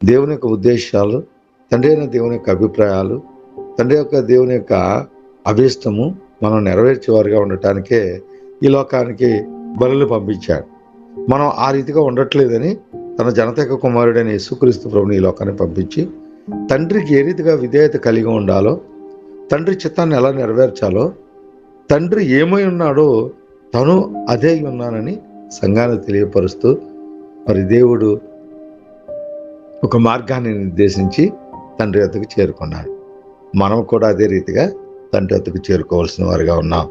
దేవుని యొక్క ఉద్దేశాలు, తండ్రి అయిన దేవుని యొక్క అభిప్రాయాలు, దేవుని యొక్క అభీష్టము మనం నెరవేర్చేవారుగా ఉండటానికే ఈ లోకానికి బలులు పంపించాడు. మనం ఆ రీతిగా ఉండట్లేదని తన జనతక కుమారుడైన యేసుక్రీస్తు ప్రభుని ఈ లోకాన్ని పంపించి తండ్రికి ఏ రీతిగా విధేయత కలిగి ఉండాలో, తండ్రి చిత్తాన్ని ఎలా నెరవేర్చాలో, తండ్రి ఏమై ఉన్నాడో తను అదే ఉన్నానని సంఘాన్ని తెలియపరుస్తూ మరి దేవుడు ఒక మార్గాన్ని నిర్దేశించి తండ్రి వద్దకు చేరుకున్నాడు. మనం కూడా అదే రీతిగా తండ్రి వద్దకు చేరుకోవాల్సిన వారిగా ఉన్నాం.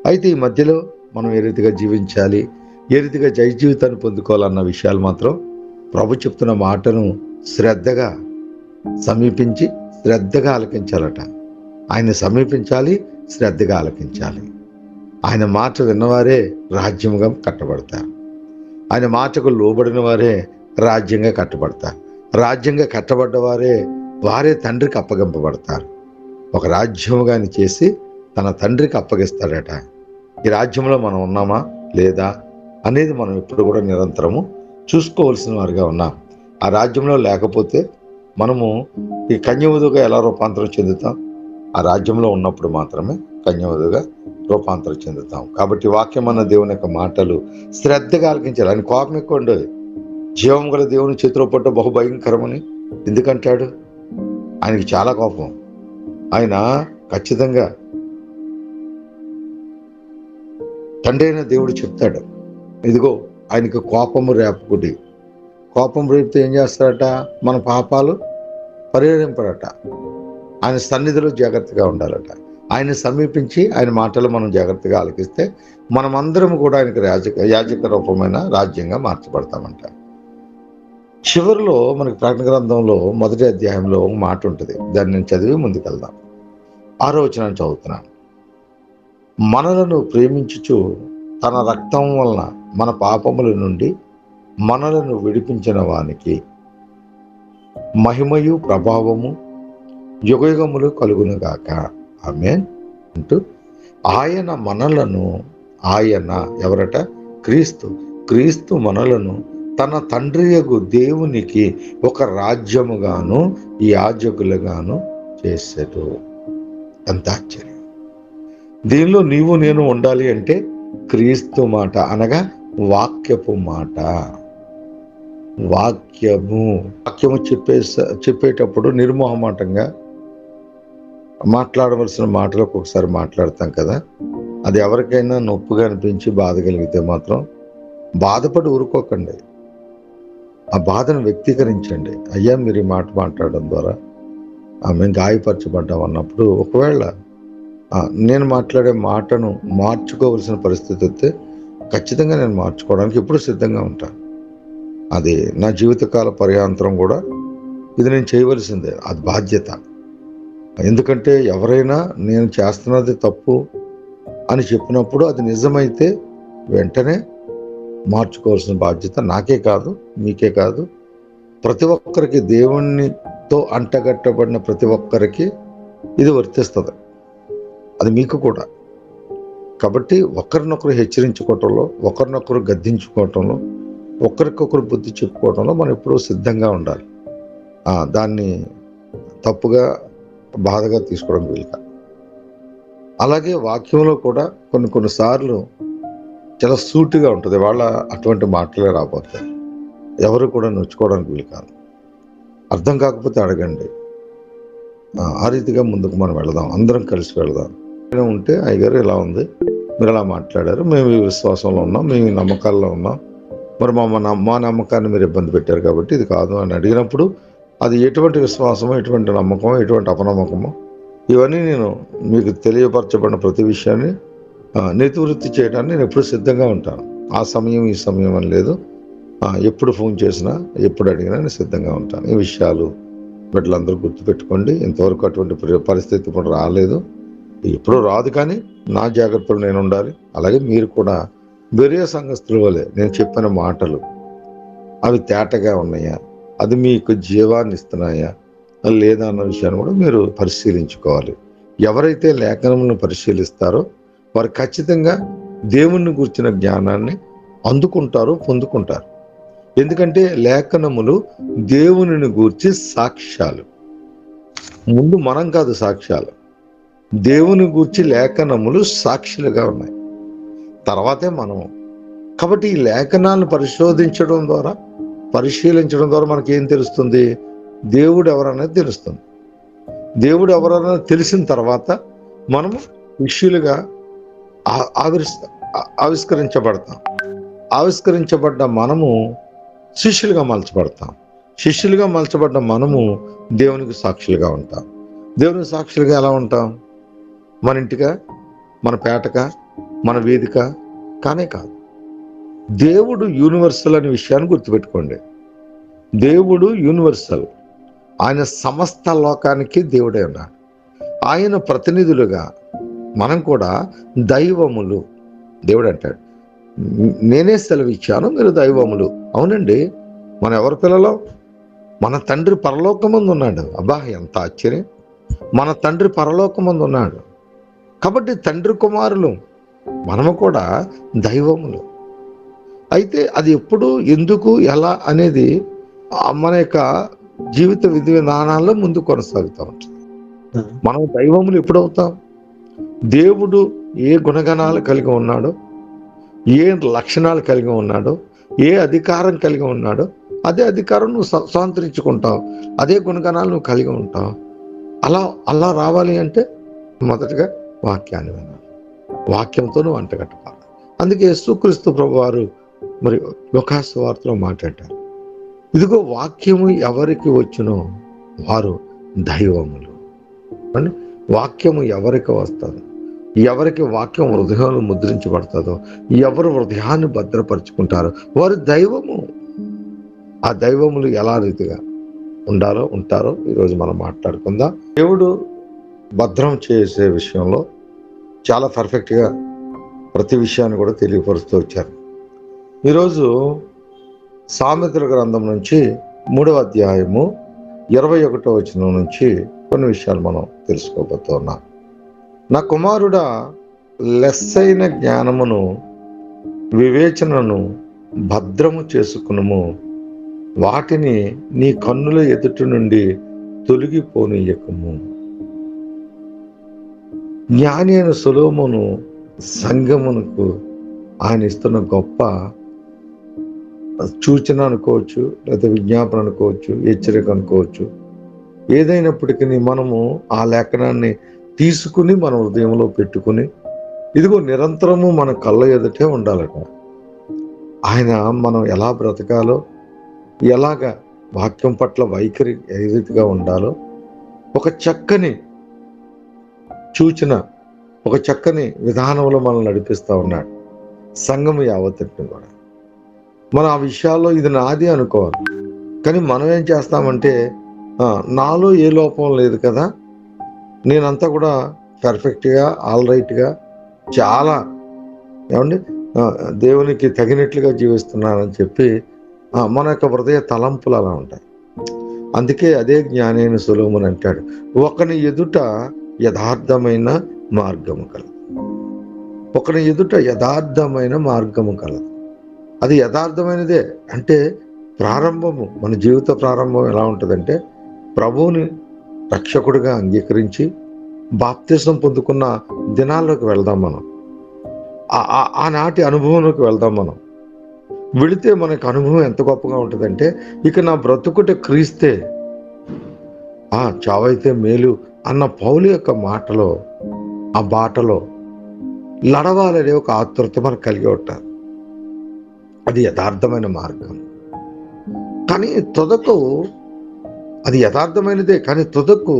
అయితే ఈ మధ్యలో మనం ఏ రీతిగా జీవించాలి, ఏ రీతిగా జయ జీవితాన్ని పొందుకోవాలన్న విషయాలు మాత్రం ప్రభు చెప్తున్న మాటను శ్రద్ధగా సమీపించి శ్రద్ధగా ఆలకించాలట. ఆయన సమీపించాలి, శ్రద్ధగా ఆలకించాలి. ఆయన మాట విన్నవారే రాజ్యంగా కట్టబడతారు. ఆయన మాటకు లోబడిన వారే రాజ్యంగా కట్టబడతారు. రాజ్యంగా కట్టబడ్డవారే వారే తండ్రికి అప్పగింపబడతారు. ఒక రాజ్యముగా ఆయన చేసి తన తండ్రికి అప్పగిస్తాడట. ఈ రాజ్యంలో మనం ఉన్నామా లేదా అనేది మనం ఇప్పుడు కూడా నిరంతరము చూసుకోవాల్సిన వారిగా ఉన్నాం. ఆ రాజ్యంలో లేకపోతే మనము ఈ కన్యవధువుగా ఎలా రూపాంతరం చెందుతాం? ఆ రాజ్యంలో ఉన్నప్పుడు మాత్రమే కన్యవధువుగా రూపాంతరం చెందుతాం. కాబట్టి వాక్యం అన్న దేవుని యొక్క మాటలు శ్రద్ధగా ఆలకించాలి. ఆయన కోపం ఎక్కువ ఉండదు. జీవం గల దేవుని చేతిలో పట్టు బహుభయంకరమని ఎందుకంటాడు? ఆయనకి చాలా కోపం. ఆయన ఖచ్చితంగా తండ్రి అయిన దేవుడు చెప్తాడు, ఇదిగో ఆయనకి కోపము రేపుకుడి. కోపం రేపితే ఏం చేస్తాడట? మన పాపాలు పరిహరింపడట. ఆయన సన్నిధిలో జాగ్రత్తగా ఉండాలట. ఆయన సమీపించి ఆయన మాటలు మనం జాగ్రత్తగా ఆలకిస్తే మనమందరం కూడా ఆయనకి యాజక రూపమైన రాజ్యంగా మార్చబడతామంట. చివరిలో మనకి ప్రకటన గ్రంథంలో 1వ అధ్యాయంలో ఒక మాట ఉంటుంది. దాన్ని నేను చదివి ముందుకెళ్దాం. 6వ వచనాన్ని చదువుతున్నాను. మనలను ప్రేమించుచు తన రక్తం వలన మన పాపముల నుండి మనలను విడిపించిన వానికి మహిమయు ప్రభావము యుగయుగములు కలుగునుగాక. ఆమేన్ అంటూ ఆయన ఎవరట? క్రీస్తు మనలను తన తండ్రియగు దేవునికి ఒక రాజ్యముగాను యాజకులుగాను చేశాడు. ఎంత ఆశ్చర్యం! దీనిలో నీవు నేను ఉండాలి అంటే క్రీస్తు మాట అనగా వాక్యపు మాట. వాక్యము చెప్పేటప్పుడు నిర్మోహమాటంగా మాట్లాడవలసిన మాటలు ఒక్కొక్కసారి మాట్లాడతాం కదా. అది ఎవరికైనా నొప్పిగా అనిపించి బాధ కలిగితే మాత్రం బాధపడి ఊరుకోకండి. ఆ బాధను వ్యక్తీకరించండి. అయ్యా, మీరు ఈ మాట మాట్లాడడం ద్వారా మేము గాయపరచబడ్డాం అన్నప్పుడు ఒకవేళ నేను మాట్లాడే మాటను మార్చుకోవలసిన పరిస్థితి వస్తే ఖచ్చితంగా నేను మార్చుకోవడానికి ఎప్పుడు సిద్ధంగా ఉంటాను. అది నా జీవితకాల పర్యాంతరం కూడా ఇది నేను చేయవలసిందే. అది బాధ్యత. ఎందుకంటే ఎవరైనా నేను చేస్తున్నది తప్పు అని చెప్పినప్పుడు అది నిజమైతే వెంటనే మార్చుకోవాల్సిన బాధ్యత నాకే కాదు, మీకే కాదు, ప్రతి ఒక్కరికి, దేవునితో అంటగట్టబడిన ప్రతి ఒక్కరికి ఇది వర్తిస్తుంది. అది మీకు కూడా. కాబట్టి ఒకరినొకరు హెచ్చరించుకోవటంలో, ఒకరినొకరు గద్దించుకోవటంలో, ఒకరికొకరు బుద్ధి చెప్పుకోవటంలో మనం ఎప్పుడూ సిద్ధంగా ఉండాలి. దాన్ని తప్పుగా బాధగా తీసుకోవడం వీలుగా. అలాగే వాక్యంలో కూడా కొన్నిసార్లు చాలా సూటిగా ఉంటుంది. వాళ్ళ అటువంటి మాటలే రాబోతాయి. ఎవరు కూడా నొచ్చుకోవడానికి వీలు కాదు. అర్థం కాకపోతే అడగండి. ఆ రీతిగా ముందుకు మనం వెళదాం, అందరం కలిసి వెళదాం. ఉంటే అయ్యగారు ఇలా ఉంది, మీరు అలా మాట్లాడారు, మేము ఈ విశ్వాసంలో ఉన్నాం, మేము ఈ నమ్మకాల్లో ఉన్నాం, మరి మా నమ్మకాన్ని మీరు ఇబ్బంది పెట్టారు కాబట్టి ఇది కాదు అని అడిగినప్పుడు అది ఎటువంటి విశ్వాసమో, ఎటువంటి నమ్మకమో, ఎటువంటి అపనమ్మకమో, ఇవన్నీ నేను మీకు తెలియపరచబడిన ప్రతి విషయాన్ని నివృత్తి చేయడానికి నేను ఎప్పుడు సిద్ధంగా ఉంటాను. ఆ సమయం ఈ సమయం అని లేదు. ఎప్పుడు ఫోన్ చేసినా, ఎప్పుడు అడిగినా నేను సిద్ధంగా ఉంటాను. ఈ విషయాలు బిడ్డలందరూ గుర్తుపెట్టుకోండి. ఇంతవరకు అటువంటి పరిస్థితి కూడా రాలేదు, ఎప్పుడూ రాదు. కానీ నా జాగ్రత్తలు నేను ఉండాలి. అలాగే మీరు కూడా బెరియా సంఘస్థుల వలె నేను చెప్పిన మాటలు అవి తేటగా ఉన్నాయా, అది మీకు జీవాన్ని ఇస్తున్నాయా లేదా అన్న విషయాన్ని కూడా మీరు పరిశీలించుకోవాలి. ఎవరైతే లేఖనములను పరిశీలిస్తారో వారు ఖచ్చితంగా దేవుణ్ణి గురించిన జ్ఞానాన్ని అందుకుంటారు, పొందుకుంటారు. ఎందుకంటే లేఖనములు దేవునిని గూర్చి సాక్ష్యాలు. ముందు మనం కాదు సాక్ష్యాలు, దేవుని గూర్చి లేఖనములు సాక్షులుగా ఉన్నాయి, తర్వాతే మనం. కాబట్టి ఈ లేఖనాలను పరిశీలించడం ద్వారా మనకి ఏం తెలుస్తుంది? దేవుడు ఎవరనేది తెలుస్తుంది. దేవుడు ఎవరనేది తెలిసిన తర్వాత మనము శిష్యులుగా ఆవిష్కరించబడతాం. ఆవిష్కరించబడ్డ మనము శిష్యులుగా మలచబడతాం. శిష్యులుగా మలచబడ్డ మనము దేవునికి సాక్షులుగా ఉంటాం. దేవునికి సాక్షులుగా ఎలా ఉంటాం? మన ఇంటిగా, మన పేటక, మన వేదిక కానే కాదు. దేవుడు యూనివర్సల్ అనే విషయాన్ని గుర్తుపెట్టుకోండి. దేవుడు యూనివర్సల్. ఆయన సమస్త లోకానికి దేవుడే ఉన్నాడు. ఆయన ప్రతినిధులుగా మనం కూడా దైవములు. దేవుడు అంటాడు, నేనే సెలవిచ్చాను, మీరు దైవములు. అవునండి, మనం ఎవరి పిల్లలం? మన తండ్రి పరలోకమందు ఉన్నాడు. అబ్బా, ఎంత ఆశ్చర్యం! మన తండ్రి పరలోకమందు ఉన్నాడు. కాబట్టి తండ్రి కుమారులు మనము కూడా దైవములు. అయితే అది ఎప్పుడు, ఎందుకు, ఎలా అనేది మన యొక్క జీవిత విధి విధానాల్లో ముందు కొనసాగుతూ ఉంటుంది. మనం దైవములు ఎప్పుడవుతాం? దేవుడు ఏ గుణగణాలు కలిగి ఉన్నాడో, ఏ లక్షణాలు కలిగి ఉన్నాడో, ఏ అధికారం కలిగి ఉన్నాడో అదే అధికారం నువ్వు స్వాతంత్రించుకుంటావు, అదే గుణగణాలు నువ్వు కలిగి ఉంటావు. అలా రావాలి అంటే మొదటగా వాక్యాన్ని వినాలి, వాక్యంతో నువ్వు అంటగట్టుకోవాలి. అందుకే యేసుక్రీస్తు ప్రభువారు మరి యోహాను సువార్తలో మాట్లాడారు, ఇదిగో వాక్యము ఎవరికి వచ్చునో వారు దైవములు. అని వాక్యము ఎవరికి వస్తుందో, ఎవరికి వాక్యం హృదయంలో ముద్రించబడుతుందో, ఎవరు హృదయాన్ని భద్రపరుచుకుంటారో వారు దైవము. ఆ దైవములు ఎలా రీతిగా ఉంటారో ఈరోజు మనం మాట్లాడుకుందాం. దేవుడు భద్రం చేసే విషయంలో చాలా పర్ఫెక్ట్గా ప్రతి విషయాన్ని కూడా తెలియపరుస్తూ వచ్చారు. ఈరోజు సామెతల గ్రంథం నుంచి 3వ అధ్యాయము 21వ వచనం నుంచి కొన్ని విషయాలు మనం తెలుసుకోబోతున్నాం. నా కుమారుడా, లెస్సైన జ్ఞానమును వివేచనను భద్రము చేసుకునుము, వాటిని నీ కన్నుల ఎదుటి నుండి తొలగిపోనీయకము. జ్ఞాని అయిన సొలొమోను సంగమునకు ఆయన ఇస్తున్న గొప్ప సూచన అనుకోవచ్చు, లేదా విజ్ఞాపన అనుకోవచ్చు, హెచ్చరిక అనుకోవచ్చు. ఏదైనప్పటికీ మనము ఆ లేఖనాన్ని తీసుకుని మన హృదయంలో పెట్టుకుని, ఇదిగో నిరంతరము మన కళ్ళ ఎదుటే ఉండాలట. ఆయన మనం ఎలా బ్రతకాలో, ఎలాగ వాక్యం పట్ల వైఖరి ఏ రీతిగా ఉండాలో ఒక చక్కని సూచన, ఒక చక్కని విధానంలో మనల్ని నడిపిస్తూ ఉన్నాడు. సంఘము యావత్తుని కూడా మనం ఆ విషయాల్లో ఇది నాది అనుకోవాలి. కానీ మనం ఏం చేస్తామంటే, నాలో ఏ లోపం లేదు కదా, నేనంతా కూడా పర్ఫెక్ట్గా, ఆల్ రైట్గా, చాలా దేవునికి తగినట్లుగా జీవిస్తున్నానని చెప్పి మన యొక్క హృదయ తలంపులు అలా ఉంటాయి. అందుకే అదే జ్ఞాని అయిన సొలొమోను అంటాడు, ఒకని ఎదుట యథార్థమైన మార్గము కలదు. ఒకని ఎదుట యథార్థమైన మార్గము కలదు. అది యథార్థమైనదే. అంటే ప్రారంభము, మన జీవిత ప్రారంభం ఎలా ఉంటుందంటే, ప్రభువుని రక్షకుడిగా అంగీకరించి బాప్తిసం పొందుకున్న దినాల్లోకి వెళ్దాం. మనం ఆనాటి అనుభవంలోకి వెళ్దాం. మనం వెళితే మనకు అనుభవం ఎంత గొప్పగా ఉంటుందంటే, ఇక నా బ్రతుకుట క్రీస్తే, చావైతే మేలు అన్న పౌలు యొక్క మాటలో, ఆ బాటలో నడవాలనే ఒక ఆతృత మనకు కలిగి ఉంటారు. అది యథార్థమైన మార్గం. కానీ తుదకు అది యథార్థమైనదే, కానీ తుదకు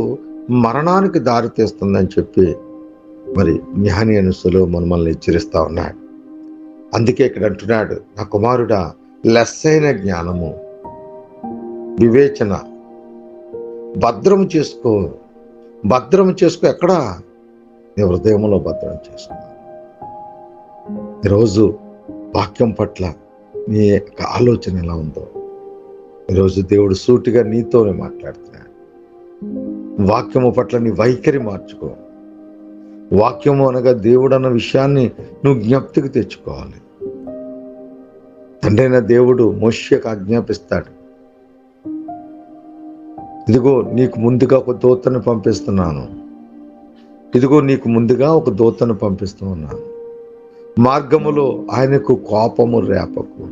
మరణానికి దారి తీస్తుందని చెప్పి మరి జ్ఞాని అయిన సొలొమోను మనల్ని హెచ్చరిస్తా ఉన్నాడు. అందుకే ఇక్కడ అంటున్నాడు, నా కుమారుడా, లెస్సైన జ్ఞానము వివేచన భద్రము చేసుకో. ఎక్కడా? నీ హృదయంలో భద్రం చేసుకో. ఈరోజు వాక్యం పట్ల నీ యొక్క ఆలోచన ఎలా ఉందో ఈరోజు దేవుడు సూటిగా నీతోనే మాట్లాడుతున్నాడు. వాక్యము పట్ల నీ వైఖరి మార్చుకో. వాక్యము అనగా దేవుడు అన్న విషయాన్ని నువ్వు జ్ఞప్తికి తెచ్చుకోవాలి. తండ్రి అయిన దేవుడు మోషేకు ఆజ్ఞాపిస్తాడు, ఇదిగో నీకు ముందుగా ఒక దూతను పంపిస్తున్నాను, ఇదిగో నీకు ముందుగా ఒక దూతను పంపిస్తూ ఉన్నాను, మార్గములో ఆయనకు కోపము రేపకు.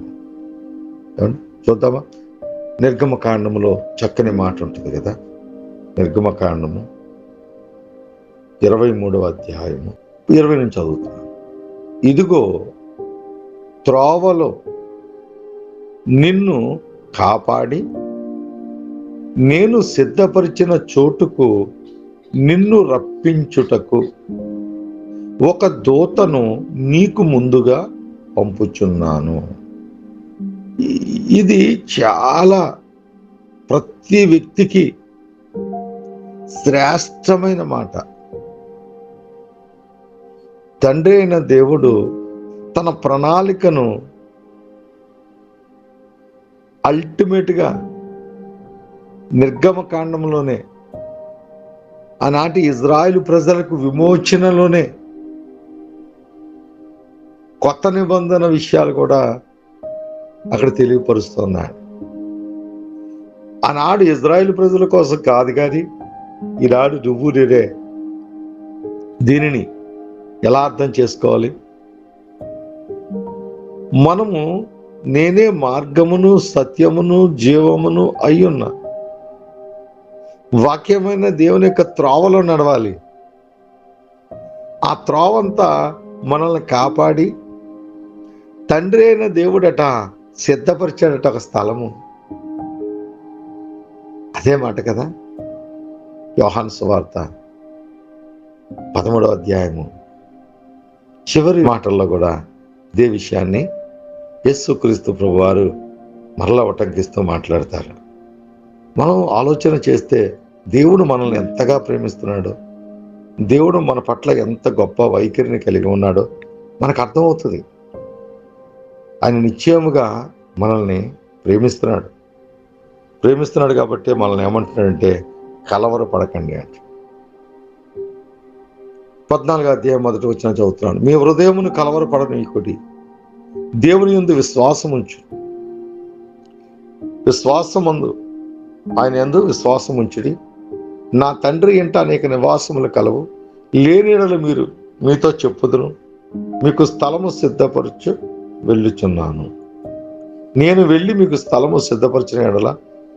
చూద్దామా? నిర్గమకాండములో చక్కని మాట ఉంటుంది కదా. నిర్గమకాండము 23వ అధ్యాయము 20 నుంచి చదువుతున్నాను. ఇదిగో త్రోవలో నిన్ను కాపాడి నేను సిద్ధపరిచిన చోటుకు నిన్ను రప్పించుటకు ఒక దూతను నీకు ముందుగా పంపుచున్నాను. ఇది చాలా ప్రతి వ్యక్తికి శ్రేష్టమైన మాట. తండ్రి అయిన దేవుడు తన ప్రణాళికను అల్టిమేట్గా నిర్గమకాండంలోనే, ఆనాటి ఇజ్రాయేలు ప్రజలకు విమోచనలోనే, కొత్త నిబంధన విషయాలు కూడా అక్కడ తెలియపరుస్తున్నాడు. ఆనాడు ఇజ్రాయేలు ప్రజల కోసం కాదు కానీ ఈనాడు నువ్వు నేనే దీనిని ఎలా అర్థం చేసుకోవాలి? మనము నేనే మార్గమును సత్యమును జీవమును అయ్యున్నా వాక్యమైన దేవుని యొక్క త్రోవలో నడవాలి. ఆ త్రోవంతా మనల్ని కాపాడి తండ్రి అయిన దేవుడట సిద్ధపరిచాడట ఒక స్థలము. అదే మాట కదా యోహాను సువార్త 13వ అధ్యాయము చివరి మాటల్లో కూడా ఇదే విషయాన్ని యేసుక్రీస్తు ప్రభువారు మరలా ఉటంకిస్తూ మాట్లాడతారు. మనం ఆలోచన చేస్తే దేవుడు మనల్ని ఎంతగా ప్రేమిస్తున్నాడో, దేవుడు మన పట్ల ఎంత గొప్ప వైఖరిని కలిగి ఉన్నాడో మనకు అర్థమవుతుంది. ఆయన నిశ్చయముగా మనల్ని ప్రేమిస్తున్నాడు కాబట్టి మనల్ని ఏమంటున్నాడంటే కలవరపడకండి అంటే. 14వ అధ్యాయం 1వ వచనం చదువుతున్నాను. మీ హృదయమును కలవరపడనీయకుడి, దేవుని యందు విశ్వాసముంచు, ఆయన యందు విశ్వాసముంచుడి. నా తండ్రి ఇంట అనేక నివాసములు కలవు, లేని యెడల మీరు మీతో చెప్పుదును, మీకు స్థలము సిద్ధపరచు వెళ్ళుచున్నాను. నేను వెళ్ళి మీకు స్థలము సిద్ధపరిచిన యెడల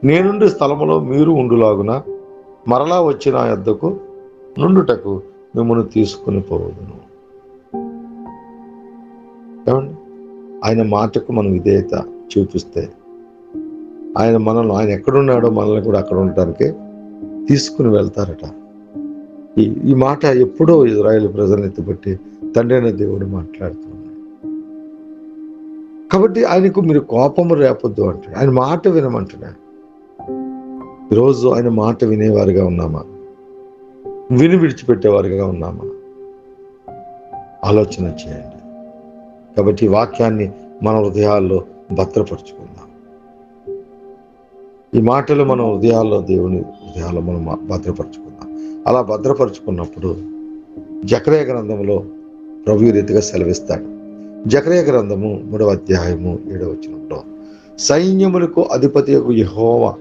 నేనుండి స్థలములో మీరు ఉండులాగున మరలా వచ్చి నా యొద్దకు నుండుటకు మిమ్మల్ని తీసుకుని పోవదును. ఏమండి? ఆయన మాటకు మనం విధేయత చూపిస్తే ఆయన ఎక్కడున్నాడో మనల్ని కూడా అక్కడ ఉండటానికి తీసుకుని వెళ్తారట. ఈ మాట ఎప్పుడో ఇజ్రాయేలు ప్రజలను ఎత్తిపట్టి తండ్రి అయిన దేవుడు మాట్లాడుతున్నాడు. కాబట్టి ఆయనకు మీరు కోపము రేపొద్దు అంటే ఆయన మాట వినమంటున్నాడు. ఈరోజు ఆయన మాట వినేవారుగా ఉన్నామా? విడిచిపెట్టేవారుగా ఉన్నామా? ఆలోచన చేయండి. కాబట్టి ఈ వాక్యాన్ని మన హృదయాల్లో భద్రపరుచుకుందాం. ఈ మాటలు మన దేవుని హృదయాల్లో మనం భద్రపరుచుకుందాం. అలా భద్రపరుచుకున్నప్పుడు జకర్యా గ్రంథంలో ప్రభు రీతిగా సెలవిస్తాడు. జకర్యా గ్రంథము 3వ అధ్యాయము 7వ వచనంలో సైన్యములకు అధిపతియగు యెహోవా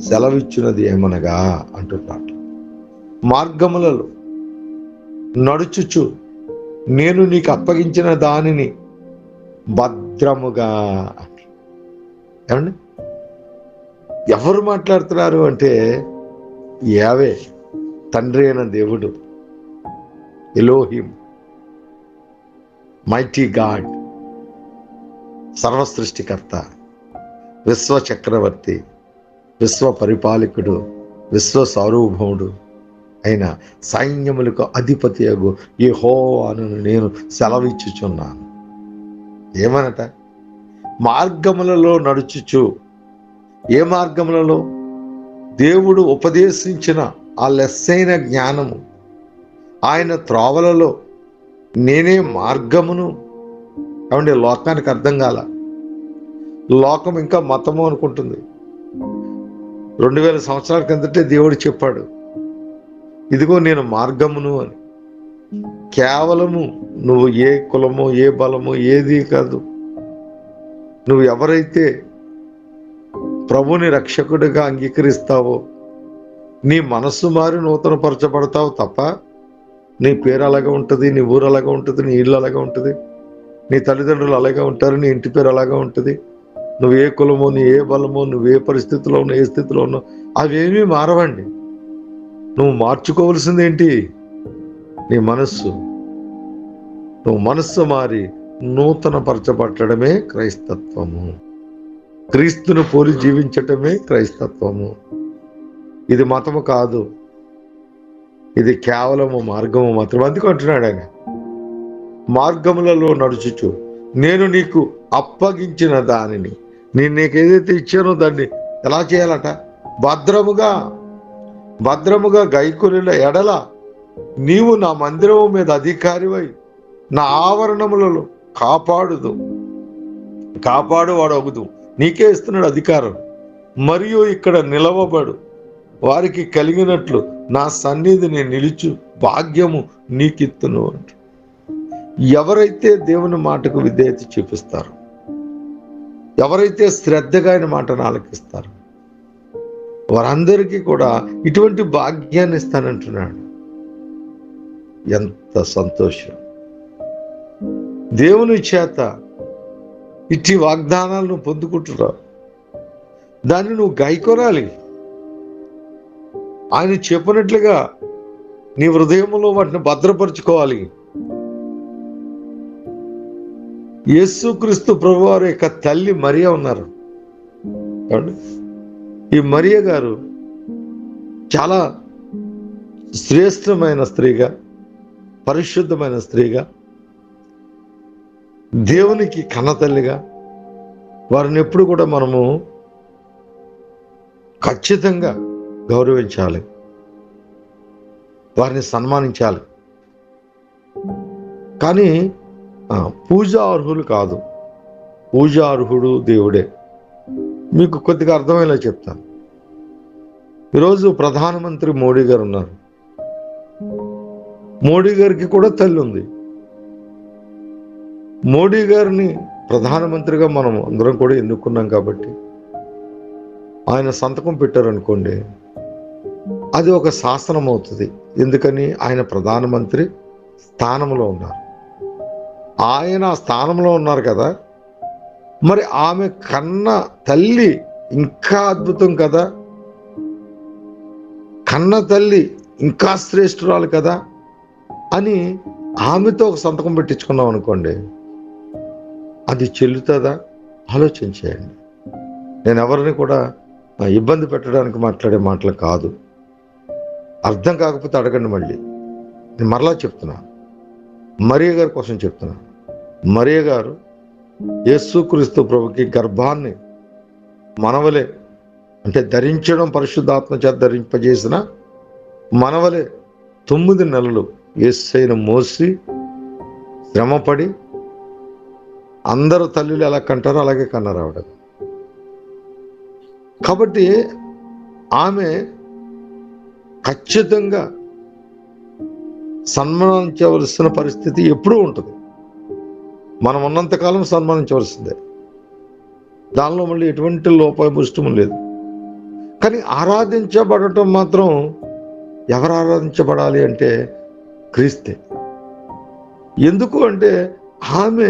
సెలవిచ్చినది ఏమనగా అంటున్నాడు, మార్గములలో నడుచుచు నేను నీకు అప్పగించిన దానిని భద్రముగా. ఏమండి? ఎవరు మాట్లాడుతున్నారు అంటే యావే, తండ్రి అయిన దేవుడు, ఎలోహిం, మైటీ గాడ్, సర్వసృష్టికర్త, విశ్వ చక్రవర్తి, విశ్వ పరిపాలకుడు, విశ్వ సార్వభౌముడు అయిన సైన్యములకు అధిపతియగు యెహోవాను నేను సెలవిచ్చుచున్నాను. ఏమనట? మార్గములలో నడుచుచు. ఏ మార్గములలో? దేవుడు ఉపదేశించిన ఆ లెస్సైన జ్ఞానము, ఆయన త్రోవలలో నేనే మార్గమును. ఏమంటే లోకానికి అర్థం కాల. లోకం ఇంకా మతము అనుకుంటుంది. 2000 సంవత్సరాల కిందటే దేవుడు చెప్పాడు, ఇదిగో నేను మార్గమును అని. కేవలము నువ్వు ఏ కులము ఏ బలము ఏది కాదు, నువ్వు ఎవరైతే ప్రభుని రక్షకుడిగా అంగీకరిస్తావో నీ మనస్సు మారి నూతనపరచబడతావు తప్ప నీ పేరు అలాగే ఉంటుంది, నీ ఊరు అలాగే ఉంటుంది, నీ ఇల్లు అలాగే ఉంటుంది, నీ తల్లిదండ్రులు అలాగే ఉంటారు, నీ ఇంటి పేరు అలాగే ఉంటుంది. నువ్వు ఏ కులమో, నీ ఏ బలమో, నువ్వు ఏ పరిస్థితిలో ఉన్నావు, ఏ స్థితిలో ఉన్నావు, అవేమీ మారవండి. నువ్వు మార్చుకోవాల్సింది ఏంటి? నీ మనస్సు. నువ్వు మనస్సు మారి నూతన పరచబట్టడమే క్రైస్తత్వము. క్రీస్తును పోలి జీవించటమే క్రైస్తత్వము. ఇది మతము కాదు, ఇది కేవలము మార్గము మాత్రం. అందుకు అంటున్నాడు ఆయన, మార్గములలో నడుచుచు నేను నీకు అప్పగించిన దానిని, నేను నీకు ఏదైతే ఇచ్చానో దాన్ని ఎలా చేయాలట? భద్రముగా గైకొనిన ఎడల నీవు నా మందిరము మీద అధికారివై నా ఆవరణములలో కాపాడువాడు అగుదు. నీకే ఇస్తున్నాడు అధికారం. మరియు ఇక్కడ నిలవబడు వారికి కలిగినట్లు నా సన్నిధిని నిలుచు భాగ్యము నీకిత్తును అంట. ఎవరైతే దేవుని మాటకు విధేయత చూపిస్తారో, ఎవరైతే శ్రద్ధగా ఆయన మాటను ఆలకిస్తారో వారందరికీ కూడా ఇటువంటి భాగ్యాన్ని ఇస్తానంటున్నాడు. ఎంత సంతోషం! దేవుని చేత ఇట్టి వాగ్దానాలను పొందుకుంటున్నావు. దాన్ని నువ్వు గైకొనాలి. ఆయన చెప్పినట్లుగా నీ హృదయంలో వాటిని భద్రపరుచుకోవాలి. యేసుక్రీస్తు ప్రభువారి యొక్క తల్లి మరియ ఉన్నారు. ఈ మరియ గారు చాలా శ్రేష్టమైన స్త్రీగా, పరిశుద్ధమైన స్త్రీగా, దేవునికి కన్నతల్లిగా వారిని ఎప్పుడు కూడా మనము ఖచ్చితంగా గౌరవించాలి, వారిని సన్మానించాలి. కానీ పూజా అర్హులు కాదు. పూజా అర్హుడు దేవుడే. మీకు కొద్దిగా అర్థమయ్యేలా చెప్తాను. ఈరోజు ప్రధానమంత్రి మోడీ గారు ఉన్నారు. మోడీ గారికి కూడా తల్లి ఉంది. మోడీ గారిని ప్రధానమంత్రిగా మనం అందరం కూడా ఎన్నుకున్నాం కాబట్టి ఆయన సంతకం పెట్టారనుకోండి, అది ఒక శాసనం అవుతుంది. ఎందుకని? ఆయన ప్రధానమంత్రి స్థానంలో ఉన్నారు. ఆయన ఆ స్థానంలో ఉన్నారు కదా, మరి ఆమె కన్న తల్లి ఇంకా అద్భుతం కదా, కన్న తల్లి ఇంకా శ్రేష్ఠురాలు కదా అని ఆమెతో ఒక సంతకం పెట్టించుకున్నాం అనుకోండి, అది చెల్లుతుందా? ఆలోచించేయండి. నేను ఎవరిని కూడా ఇబ్బంది పెట్టడానికి మాట్లాడే మాటలు కాదు. అర్థం కాకపోతే అడగండి. మళ్ళీ నేను మరలా చెప్తున్నా, మరియ గారి కోసం చెప్తున్నా. మరియ గారు యేసుక్రీస్తు ప్రభుకి గర్భాన్ని మనవలే, అంటే ధరించడం పరిశుద్ధాత్మ చేత ధరింపజేసిన మనవలే 9 నెలలు యేసయ్యను మోసి శ్రమపడి, అందరూ తల్లులు ఎలా కంటారో అలాగే కన్నారు ఆవిడ. కాబట్టి ఆమె ఖచ్చితంగా సన్మానించవలసిన పరిస్థితి ఎప్పుడూ ఉంటుంది. మనం ఉన్నంతకాలం సన్మానించవలసిందే. దానిలో మళ్ళీ ఎటువంటి లోపభూష్టము లేదు. కానీ ఆరాధించబడటం మాత్రం ఎవరు ఆరాధించబడాలి అంటే క్రీస్తే. ఎందుకు అంటే ఆమె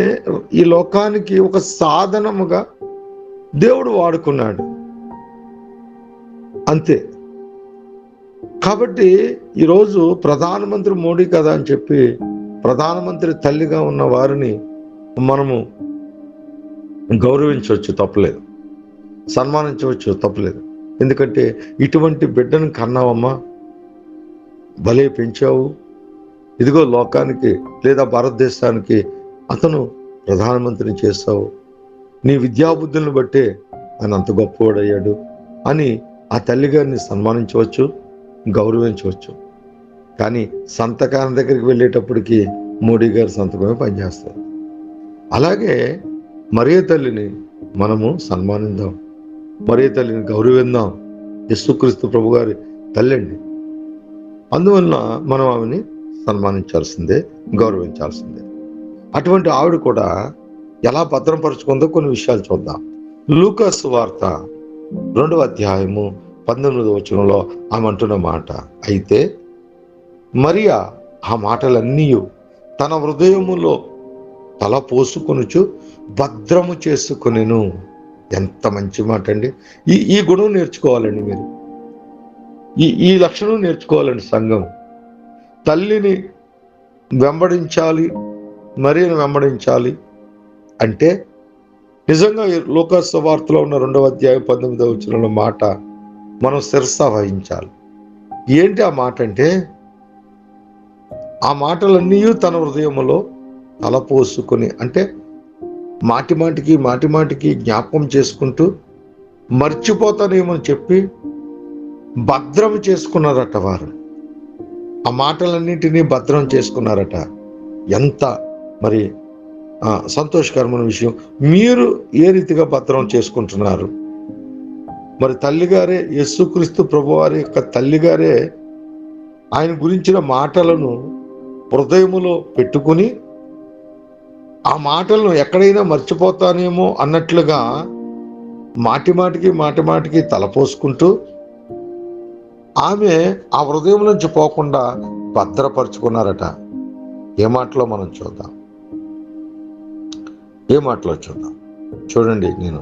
ఈ లోకానికి ఒక సాధనముగా దేవుడు వాడుకున్నాడు, అంతే. కాబట్టి ఈరోజు ప్రధానమంత్రి మోడీ కదా అని చెప్పి ప్రధానమంత్రి తల్లిగా ఉన్న వారిని మనము గౌరవించవచ్చు, తప్పలేదు. సన్మానించవచ్చు, తప్పలేదు. ఎందుకంటే ఇటువంటి బిడ్డను కన్నావమ్మా, భలే పెంచావు, ఇదిగో లోకానికి లేదా భారతదేశానికి అతను ప్రధానమంత్రిని చేస్తావు, నీ విద్యాబుద్ధులను బట్టే ఆయన అంత గొప్పవాడయ్యాడు అని ఆ తల్లిగారిని సన్మానించవచ్చు, గౌరవించవచ్చు. కానీ సంతకాల దగ్గరికి వెళ్ళేటప్పటికి మోడీ గారి సంతకమే పనిచేస్తారు. అలాగే మరియ తల్లిని మనము సన్మానిద్దాం, మరియ తల్లిని గౌరవిద్దాం. యేసుక్రీస్తు ప్రభు గారి తల్లి అండి. అందువల్ల మనం ఆమెని సన్మానించాల్సిందే, గౌరవించాల్సిందే. అటువంటి ఆవిడ కూడా ఎలా భద్రపరుచుకుందో కొన్ని విషయాలు చూద్దాం. లూకా సువార్త 2వ అధ్యాయము 19వ వచనంలో ఆమె అంటున్న మాట, అయితే మరియా ఆ మాటలన్నీ తన హృదయములో తల పోసుకొనుచు భద్రము చేసుకొనెను. ఎంత మంచి మాట అండి. ఈ గుణం నేర్చుకోవాలండి మీరు. ఈ లక్షణం నేర్చుకోవాలండి సంఘం. తల్లిని వెంబడించాలి, మరియను వెంబడించాలి అంటే నిజంగా లూకా సువార్తలో ఉన్న 2వ అధ్యాయం 19వ వచనంలో మాట మనం శిరస వహించాలి. ఏంటి ఆ మాట అంటే, ఆ మాటలన్నీ తన హృదయంలో తలపోసుకొని, అంటే మాటి మాటికి జ్ఞాపకం చేసుకుంటూ మర్చిపోతానేమో చెప్పి భద్రం చేసుకున్నారట. వారు ఆ మాటలన్నింటినీ భద్రం చేసుకున్నారట. ఎంత మరి సంతోషకరమైన విషయం. మీరు ఏ రీతిగా భద్రం చేసుకుంటున్నారు? మరి తల్లిగారే, యేసుక్రీస్తు ప్రభువారి యొక్క తల్లిగారే ఆయన గురించిన మాటలను హృదయములో పెట్టుకుని ఆ మాటలను ఎక్కడైనా మర్చిపోతానేమో అన్నట్లుగా మాటిమాటికి తలపోసుకుంటూ ఆమె ఆ హృదయం నుంచి పోకుండా భద్రపరుచుకున్నారట. ఏ మాటలో మనం చూద్దాం, ఏ మాటలో చూద్దాం. చూడండి, నేను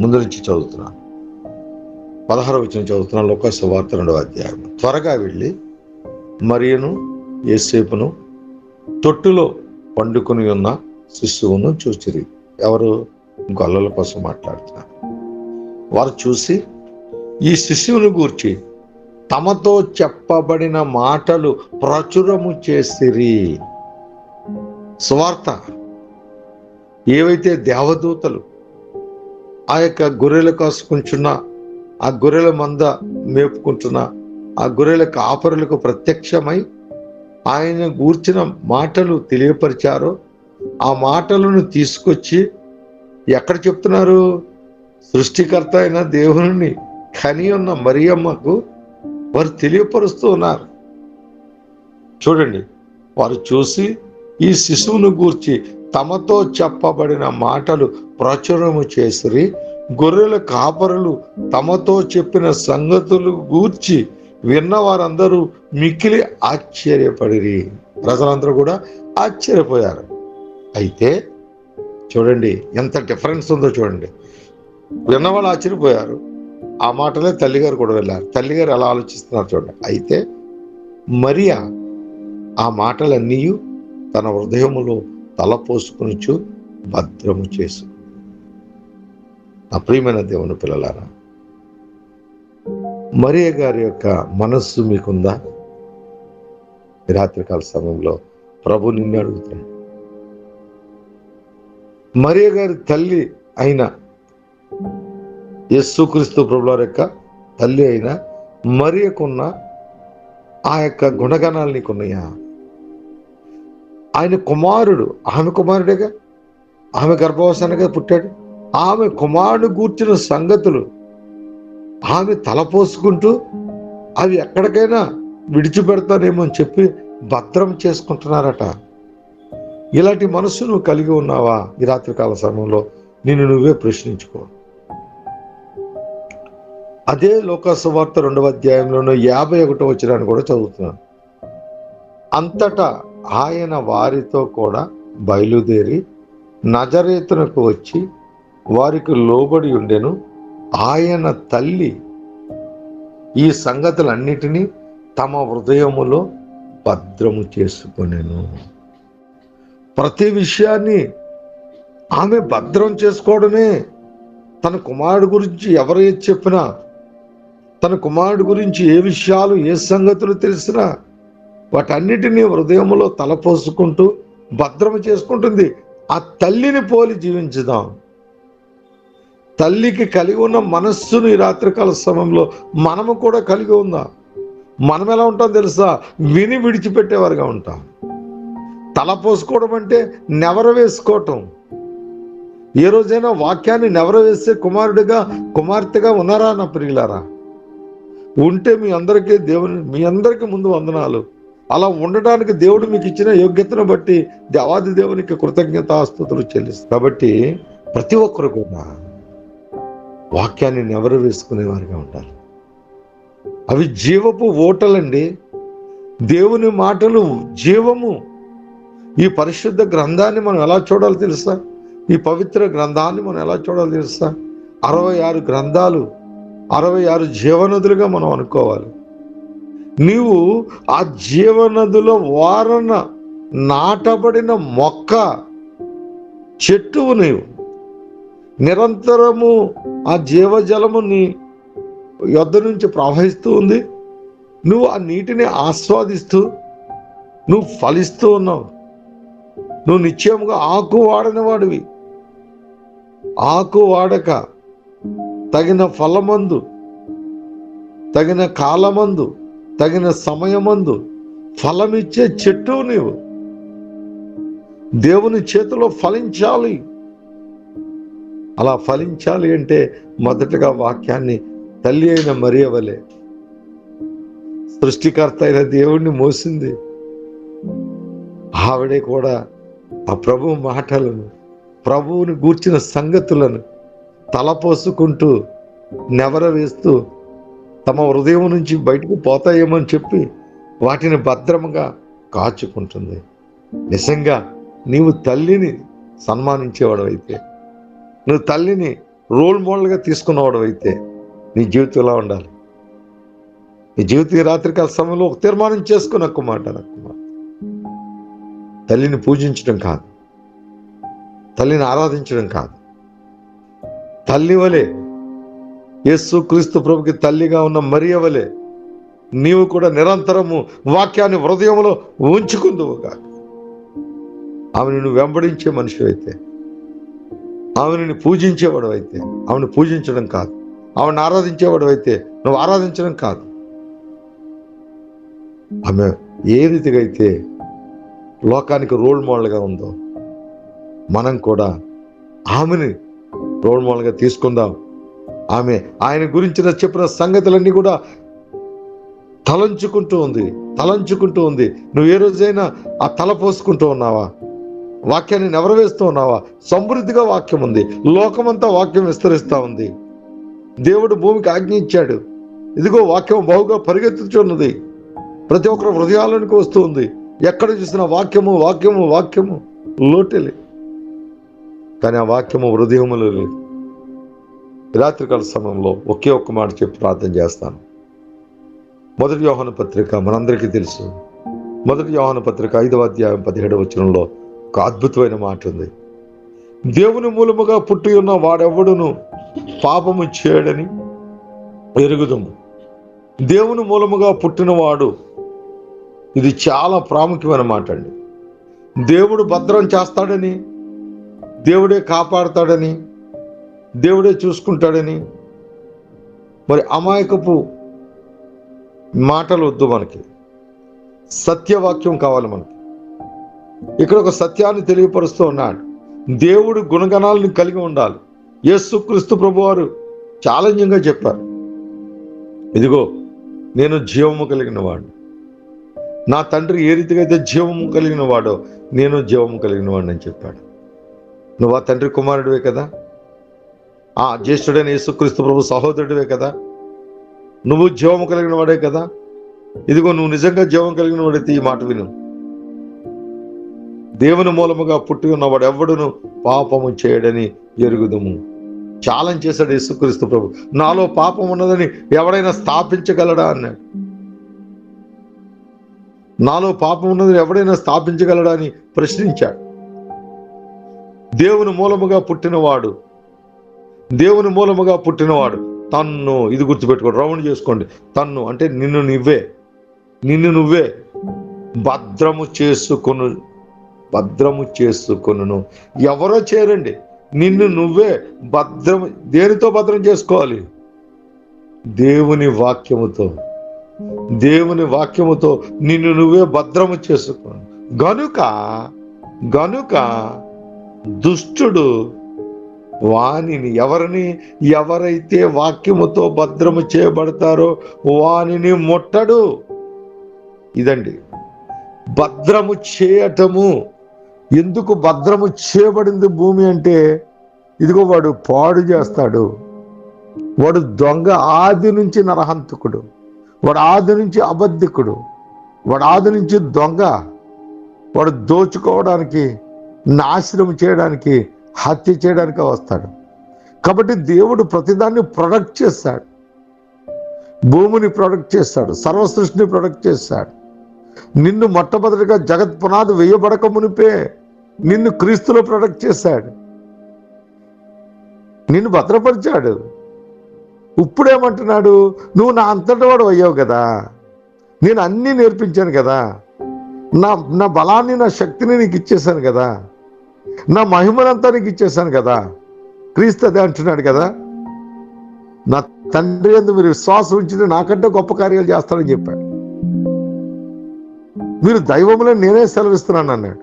ముందు నుంచి చదువుతున్నాను. 16వ వచనం చదువుతున్నాను. లూకా సువార్త 2వ అధ్యాయం. త్వరగా వెళ్ళి మరియను యేసేపును తొట్టులో పండుకొని ఉన్న శిశువును చూసిరి. ఎవరు? గొల్లల కోసం మాట్లాడుతున్నారు. వారు చూసి ఈ శిశువును గూర్చి తమతో చెప్పబడిన మాటలు ప్రచురము చేసిరి. సువార్త ఏవైతే దేవదూతలు ఆ యొక్క గొర్రెలు కాసుకుంటున్న, ఆ గొర్రెల మంద మేపుకుంటున్న ఆ గొర్రెల కాపరులకు ప్రత్యక్షమై ఆయన గూర్చిన మాటలు తెలియపరిచారో ఆ మాటలను తీసుకొచ్చి ఎక్కడ చెప్తున్నారు? సృష్టికర్త అయిన దేవుని కని ఉన్న మరియమ్మకు వారు తెలియపరుస్తూ ఉన్నారు. చూడండి, వారు చూసి ఈ శిశువును గూర్చి తమతో చెప్పబడిన మాటలు ప్రచురము చేసిరి. గొర్రెల కాపరులు తమతో చెప్పిన సంగతులు గూర్చి విన్న వారందరూ మిక్కిలి ఆశ్చర్యపడిరి. ప్రజలందరూ కూడా ఆశ్చర్యపోయారు. అయితే చూడండి ఎంత డిఫరెన్స్ ఉందో చూడండి. విన్నవాళ్ళు ఆశ్చర్యపోయారు. ఆ మాటలే తల్లిగారు కూడా వెళ్ళారు. తల్లిగారు ఎలా ఆలోచిస్తున్నారు చూడండి. అయితే మరియా ఆ మాటలన్నీ తన హృదయములో తలపోసుకొనుచు భద్రము చేసు. నా ప్రియమైన దేవుని పిల్లలారా, మరియ గారి యొక్క మనస్సు మీకుందా? రాత్రికాల సమయంలో ప్రభు నిన్ను అడుగుతున్నాడు. మరియ గారి తల్లి అయిన యేసుక్రీస్తు ప్రభువారి యొక్క తల్లి అయిన మరియకున్న ఆ యొక్క గుణగణాలు నీకున్నాయా? ఆయన కుమారుడు, ఆమె కుమారుడేగా, ఆమె గర్భవసానగా పుట్టాడు. ఆమె కుమారుడు గూర్చిన సంగతులు ఆమె తలపోసుకుంటూ అవి ఎక్కడికైనా విడిచిపెడతానేమో అని చెప్పి భద్రం చేసుకుంటున్నారట. ఇలాంటి మనస్సు నువ్వు కలిగి ఉన్నావా? ఈ రాత్రికాల సమయంలో నిన్ను నువ్వే ప్రశ్నించుకో. అదే లూకా సువార్త 2వ అధ్యాయంలోనూ 51వ వచనాన్ని కూడా చదువుతున్నాను. అంతటా ఆయన వారితో కూడా బయలుదేరి నజరేతునకు వచ్చి వారికి లోబడి ఉండెను. ఆయన తల్లి ఈ సంగతులన్నిటినీ తమ హృదయములో భద్రము చేసుకొనెను. ప్రతి విషయాన్ని ఆమె భద్రం చేసుకోవడమే. తన కుమారుడు గురించి ఎవరు ఏది చెప్పినా, తన కుమారుడు గురించి ఏ విషయాలు, ఏ సంగతులు తెలిసినా వాటన్నిటినీ హృదయములో తలపోసుకుంటూ భద్రము చేసుకుంటుంది. ఆ తల్లిని పోలి జీవించుదాం. తల్లికి కలిగి ఉన్న మనస్సును ఈ రాత్రికాల సమయంలో మనము కూడా కలిగి ఉందాం. మనం ఎలా ఉంటాం తెలుసా? విని విడిచిపెట్టేవారుగా ఉంటాం. తలపోసుకోవడం అంటే నెవర వేసుకోవటం. ఏ రోజైనా వాక్యాన్ని నెవర వేసే కుమారుడిగా, కుమార్తెగా ఉన్నారా నా ప్రియులారా? ఉంటే మీ అందరికీ ముందు వందనాలు. అలా ఉండడానికి దేవుడు మీకు ఇచ్చిన యోగ్యతను బట్టి దేవాది దేవునికి కృతజ్ఞతాస్తుతులు చెల్లిస్తారు. కాబట్టి ప్రతి ఒక్కరు కూడా వాక్యాన్ని నెవరు వేసుకునే వారిగా ఉండాలి. అవి జీవపు ఓటలండి. దేవుని మాటలు జీవము. ఈ పరిశుద్ధ గ్రంథాన్ని మనం ఎలా చూడాలో తెలుసా? ఈ పవిత్ర గ్రంథాన్ని మనం ఎలా చూడాలో తెలుసా? 66 గ్రంథాలు, 66 జీవనదులుగా మనం అనుకోవాలి. నీవు ఆ జీవనదుల వారన నాటబడిన మొక్క, చెట్టువు. నీవు నిరంతరము ఆ జీవజలము నీ యొద్ద నుంచి ప్రవహిస్తూ ఉంది. నువ్వు ఆ నీటిని ఆస్వాదిస్తూ నువ్వు ఫలిస్తూ ఉన్నావు. నువ్వు నిశ్చయముగా ఆకు వాడని వాడివి. ఆకు వాడక తగిన ఫలమందు, తగిన కాలమందు, తగిన సమయమందు ఫలమిచ్చే చెట్టు నీవు. దేవుని చేతిలో ఫలించాలి. అలా ఫలించాలి అంటే మొదటగా వాక్యాన్ని తల్లి అయిన మరియ వలె సృష్టికర్త అయిన దేవుణ్ణి మోసింది. ఆవిడే కూడా ఆ ప్రభు మాటలను, ప్రభువుని గూర్చిన సంగతులను తలపోసుకుంటూ నెవర వేస్తూ తమ హృదయం నుంచి బయటకు పోతాయేమని చెప్పి వాటిని భద్రముగా కాచుకుంటుంది. నిజంగా నీవు తల్లిని సన్మానించేవాడు అయితే, నువ్వు తల్లిని రోల్ మోడల్గా తీసుకున్నవాడు అయితే నీ జీవితం ఎలా ఉండాలి? నీ జీవితం రాత్రికాల సమయంలో ఒక తీర్మానం చేసుకుని ఒక్క మాట, తల్లిని పూజించడం కాదు, తల్లిని ఆరాధించడం కాదు, తల్లి వలె యేసు క్రీస్తు ప్రభుకి తల్లిగా ఉన్న మరియ వలె నీవు కూడా నిరంతరము వాక్యాన్ని హృదయంలో ఉంచుకుందువు కాక. ఆమెను నువ్వు వెంబడించే మనిషి అయితే, ఆమెను పూజించేవాడు అయితే, ఆమెను పూజించడం కాదు, ఆమెను ఆరాధించేవాడు అయితే నువ్వు ఆరాధించడం కాదు. ఆమె ఏ రీతిగా అయితే లోకానికి రోల్ మోడల్గా ఉందో మనం కూడా ఆమెని రోల్ మోడల్గా తీసుకుందాం. ఆమె ఆయన గురించి చెప్పిన సంగతులన్నీ కూడా తలంచుకుంటూ ఉంది. నువ్వు ఏ రోజైనా ఆ తల పోసుకుంటూ ఉన్నావా? వాక్యాన్ని నెవరవేస్తూ ఉన్నావా? సమృద్ధిగా వాక్యం ఉంది. లోకమంతా వాక్యం విస్తరిస్తూ ఉంది. దేవుడు భూమికి ఆజ్ఞ ఇచ్చాడు. ఇదిగో వాక్యం బహుగా పరిగెత్తుచున్నది. ప్రతి ఒక్కరు హృదయాలకు వస్తూ ఉంది. ఎక్కడ చూసినా వాక్యము వాక్యము వాక్యము లోటెలే. కానీ ఆ వాక్యము హృదయములో లేదు. రాత్రికాల సమయంలో ఒకే ఒక్క మాట చెప్పి ప్రార్థన చేస్తాను. మొదటి యోహాను పత్రిక మనందరికీ తెలుసు. మొదటి యోహాను పత్రిక 5వ అధ్యాయం 17వ వచనంలో ఒక అద్భుతమైన మాట ఉంది. దేవుని మూలముగా పుట్టి ఉన్న వాడెవడును పాపము చేయడని ఎరుగుదుము. దేవుని మూలముగా పుట్టినవాడు, ఇది చాలా ప్రాముఖ్యమైన మాట అండి. దేవుడు భద్రం చేస్తాడని, దేవుడే కాపాడుతాడని, దేవుడే చూసుకుంటాడని మరి అమాయకపు మాటలు వద్దు. మనకి సత్యవాక్యం కావాలి. మనకి ఇక్కడ ఒక సత్యాన్ని తెలియపరుస్తూ ఉన్నాడు. దేవుడు గుణగణాలను కలిగి ఉండాలి. యేసుక్రీస్తు ప్రభువారు ఛాలెంజింగ్గా చెప్పారు, ఇదిగో నేను జీవము కలిగిన వాడు. నా తండ్రి ఏ రీతిగా అయితే జీవము కలిగిన వాడో నేను జీవము కలిగిన వాడిని అని చెప్పాడు. నువ్వు ఆ తండ్రి కుమారుడివే కదా, ఆ జ్యేష్ఠుడైన యేసుక్రీస్తు ప్రభు సహోదరుడివే కదా, నువ్వు జీవము కలిగిన వాడే కదా. ఇదిగో నువ్వు నిజంగా జీవం కలిగిన వాడైతే ఈ మాట విను. దేవుని మూలముగా పుట్టి ఉన్నవాడు ఎవడును పాపము చేయడని ఎరుగుదుము. ఛాలెంజ్ చేశాడు యేసుక్రీస్తు ప్రభు. నాలో పాపం ఉన్నదని ఎవడైనా స్థాపించగలడా అన్నాడు. నాలో పాపం ఉన్నదని ఎవడైనా స్థాపించగలడా అని ప్రశ్నించాడు. దేవుని మూలముగా పుట్టినవాడు తన్ను, ఇది గుర్తుపెట్టుకోండి, రౌండ్ చేసుకోండి. తన్ను అంటే నిన్ను నువ్వే భద్రము చేసుకొనును. ఎవరో చేరండి, నిన్ను నువ్వే భద్రము. దేనితో భద్రం చేసుకోవాలి? దేవుని వాక్యముతో నిన్ను నువ్వే భద్రము చేసుకో. గనుక దుష్టుడు వానిని, ఎవరైతే వాక్యముతో భద్రము చేయబడతారో వానిని ముట్టడు. ఇదండి భద్రము చేయటము. ఎందుకు భద్రము చేయబడింది భూమి అంటే, ఇదిగో వాడు పాడు చేస్తాడు, వాడు దొంగ, ఆది నుంచి నరహంతకుడు, వాడు ఆది నుంచి అబద్ధికుడు, వాడు ఆది నుంచి దొంగ, వాడు దోచుకోవడానికి, నాశనం చేయడానికి, హత్య చేయడానికి వస్తాడు. కాబట్టి దేవుడు ప్రతిదాన్ని ప్రొడక్ట్ చేస్తాడు. భూమిని ప్రొడక్ట్ చేస్తాడు, సర్వ సృష్టిని ప్రొడక్ట్ చేస్తాడు. నిన్ను మొట్టమొదటిగా జగత్ పునాది వేయబడక మునిపే నిన్ను క్రీస్తులో ప్రొడక్ట్ చేశాడు, నిన్ను భద్రపరిచాడు. ఇప్పుడేమంటున్నాడు, నువ్వు నా అంతటి వాడు అయ్యావు కదా, నేను అన్నీ నేర్పించాను కదా, నా బలాన్ని, నా శక్తిని నీకు ఇచ్చేసాను కదా, నా మహిమనంతా నీకు ఇచ్చేసాను కదా. క్రీస్తు అదే అంటున్నాడు కదా, నా తండ్రి యందు మీరు విశ్వాసం ఉంచితే నాకంటే గొప్ప కార్యాలు చేస్తానని చెప్పాడు. మీరు దైవములని నేనే సెలవిస్తున్నాను అన్నాడు.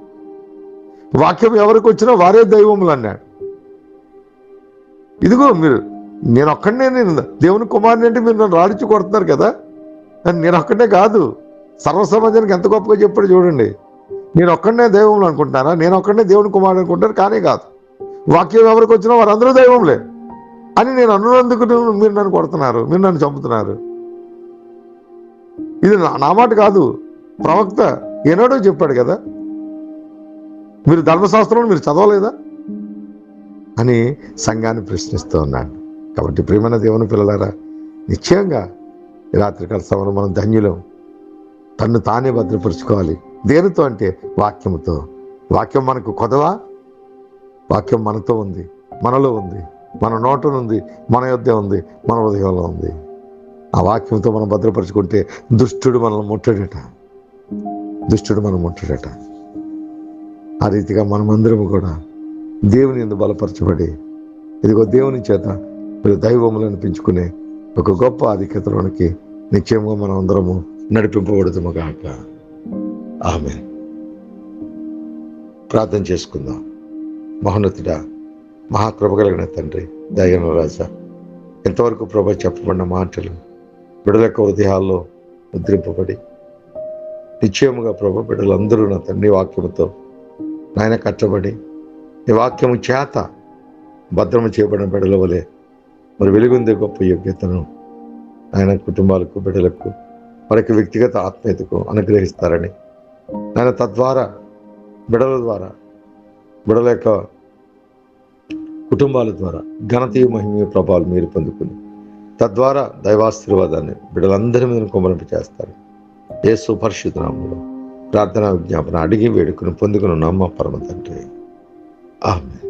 వాక్యం ఎవరికి వచ్చినా వారే దైవములు అన్నాడు. ఇదిగో నేను ఒక్కడనే, నేను దేవుని కుమారుని అంటే మీరు నన్ను రాడిచి కొడుతున్నారు కదా, నేను ఒక్కడే కాదు, సర్వసమాజానికి ఎంత గొప్పగా చెప్పాడు చూడండి. నేను ఒక్కడనే దైవములు అనుకుంటున్నారా? నేను ఒక్కడనే దేవుని కుమారుడు అనుకుంటారు, కానీ కాదు. వాక్యం ఎవరికి వచ్చినా వారందరూ దైవంలే అని నేను అన్నందుకు మీరు నన్ను కొడుతున్నారు, మీరు నన్ను చంపుతున్నారు. ఇది నా మాట కాదు, ప్రవక్త ఏనాడో చెప్పాడు కదా. మీరు ధర్మశాస్త్రం మీరు చదవలేదా అని సంఘాన్ని ప్రశ్నిస్తూ ఉన్నాడు. కాబట్టి ప్రియమైన దేవుని పిల్లలారా, నిశ్చయంగా ఈ రాత్రికాల సమయంలో మనం ధన్యులం. తన్ను తానే భద్రపరుచుకోవాలి. దేనితో అంటే వాక్యముతో. వాక్యం మనకు కొదవా? వాక్యం మనతో ఉంది, మనలో ఉంది, మన నోటనుంది, మన యొద్దే ఉంది, మన హృదయంలో ఉంది. ఆ వాక్యంతో మనం భద్రపరుచుకుంటే దుష్టుడు మనల్ని ముట్టడట, దుష్టుడు మనం ముట్టడట. ఆ రీతిగా మనమందరము కూడా దేవుని యందు బలపరచబడి, ఇదిగో దేవుని చేత మీరు దైవములు అనిపించుకునే ఒక గొప్ప ఆధిక్యతలోనికి నిశ్చయంగా మనం అందరము నడిపింపబడుతుము గాక. ఆమేన్. ప్రార్థన చేసుకుందాం. మహోన్నతుడా, మహాకృప కలిగిన తండ్రి, దయగల రాజా, ఎంతవరకు ప్రభు చెప్పబడిన మాటలు బిడ్డల యొక్క హృదయాల్లో ముద్రింపబడి నిశ్చయముగా ప్రభు బిడ్డలందరూ నా తండ్రి వాక్యముతో నాయన కట్టబడి నీ వాక్యము చేత భద్రము చేయబడిన బిడ్డల వలె మరి వెలుగుందే గొప్ప యోగ్యతను ఆయన కుటుంబాలకు, బిడ్డలకు, వారికి వ్యక్తిగత ఆత్మీయతకు అనుగ్రహిస్తారని ఆయన తద్వారా బిడ్డల ద్వారా, బిడ్డల యొక్క కుటుంబాల ద్వారా ఘనతీయ మహిమ ప్రభావాలు మీరు పొందుకుని తద్వారా దైవాశీర్వాదాన్ని బిడ్డలందరి మీద కుమరింప చేస్తారు. యేసు పరిశుద్ధ నామములో ప్రార్థనా విజ్ఞాపన అడిగి వేడుకుని పొందుకుని నమ్మ పరమ తండ్రి. ఆమేన్.